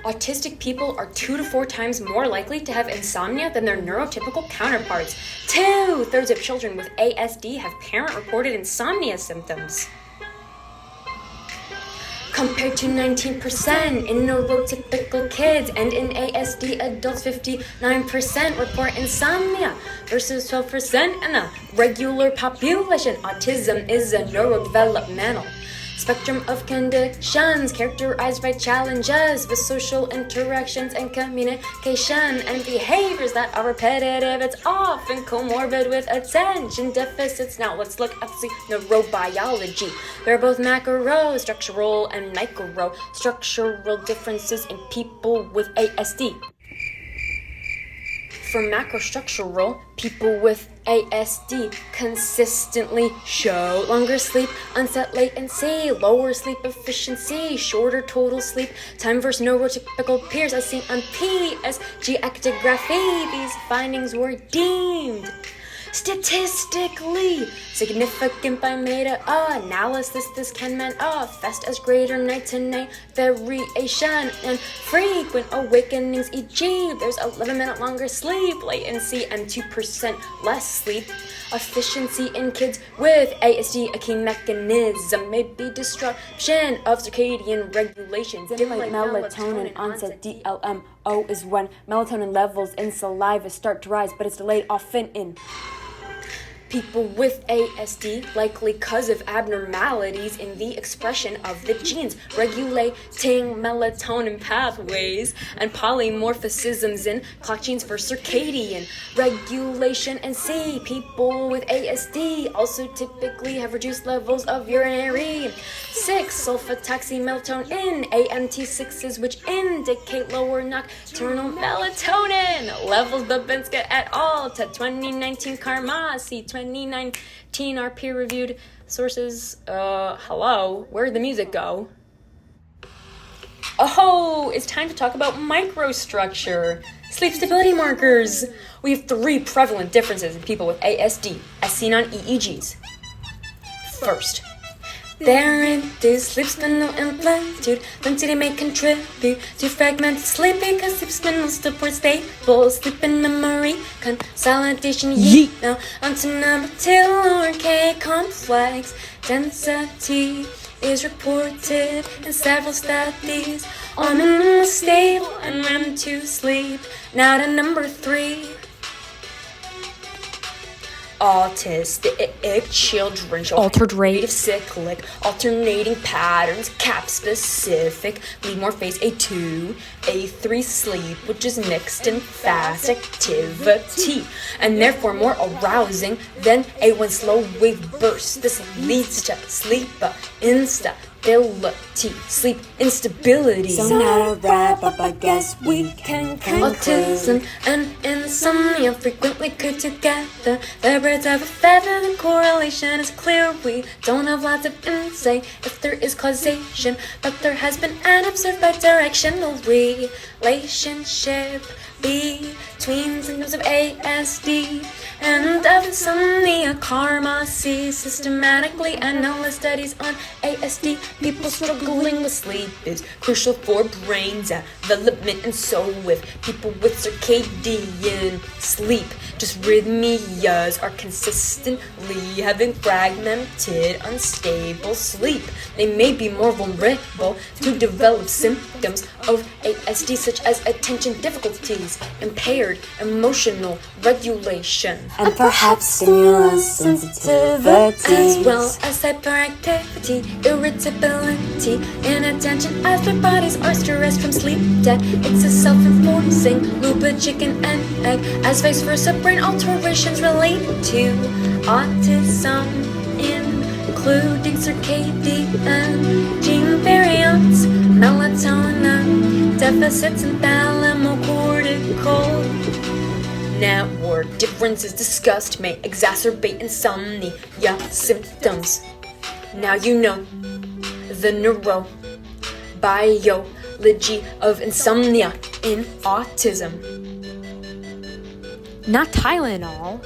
autistic people are 2 to 4 times more likely to have insomnia than their neurotypical counterparts. 2/3 of children with ASD have parent-reported insomnia symptoms, compared to 19% in neurotypical kids, and in ASD adults 59% report insomnia versus 12% in the regular population. Autism is a neurodevelopmental spectrum of conditions characterized by challenges with social interactions and communication and behaviors that are repetitive. It's often comorbid with attention deficits. Now let's look at the neurobiology. There are both macro-structural and micro-structural differences in people with ASD. For macrostructural, people with ASD consistently show longer sleep onset latency, lower sleep efficiency, shorter total sleep time versus neurotypical peers as seen on PSYC actigraphy. These findings were deemed statistically significant by meta-analysis. This can manifest as greater night-to-night variation and frequent awakenings, e.g. there's 11-minute longer sleep latency and 2% less sleep efficiency in kids with ASD. A key mechanism may be disruption of circadian regulations. Like melatonin onset, DLMO, is when melatonin levels in saliva start to rise, but it's delayed often in people with ASD, likely because of abnormalities in the expression of the genes regulating melatonin pathways and polymorphisms in clock genes for circadian regulation. And C, people with ASD also typically have reduced levels of urinary 6-sulfathimelatonin, AMT6s, which indicate lower nocturnal melatonin levels. Babinska et al. To 2019 Karmasi 2019 are peer-reviewed sources. Hello, where'd the music go? Oh, it's time to talk about microstructure. Sleep stability markers. We have 3 prevalent differences in people with ASD, as seen on EEGs. First, their induced sleep spindle amplitude density may contribute to fragmented sleep because sleep spindle supports stable sleep and memory consolidation. Now onto number 2, lower K complex density is reported in several studies on minimal stable and REM2 sleep. Now to number 3. Autistic children show altered rate of cyclic alternating patterns, cap specific, lead more phase A2, A3 sleep, which is mixed and fast activity, and therefore more arousing than A1 slow wave burst. This leads to sleep instability, sleep instability. So now to wrap up, I guess we can conclude. Autism and insomnia frequently go together. They're birds of a feather, the correlation is clear. We don't have lots of insight if there is causation, but there has been an observed bi-directional relationship between symptoms of ASD and of insomnia. Karma sees systematically analyzed studies on ASD. People struggling with sleep is crucial for brain development, and so with people with circadian sleep dysrhythmias are consistently having fragmented, unstable sleep. They may be more vulnerable to develop symptoms of ASD such as attention difficulties, impaired emotional regulation, and perhaps stimulus sensitivity, as well as hyperactivity, irritability, inattention, as their bodies are stressed from sleep debt. It's a self-enforcing loop of chicken and egg, as vice versa brain alterations related to autism, including circadian gene variants, melatonin deficits, and thalamocortical network differences discussed may exacerbate insomnia symptoms. Now you know the neurobiology of insomnia in autism. not Tylenol.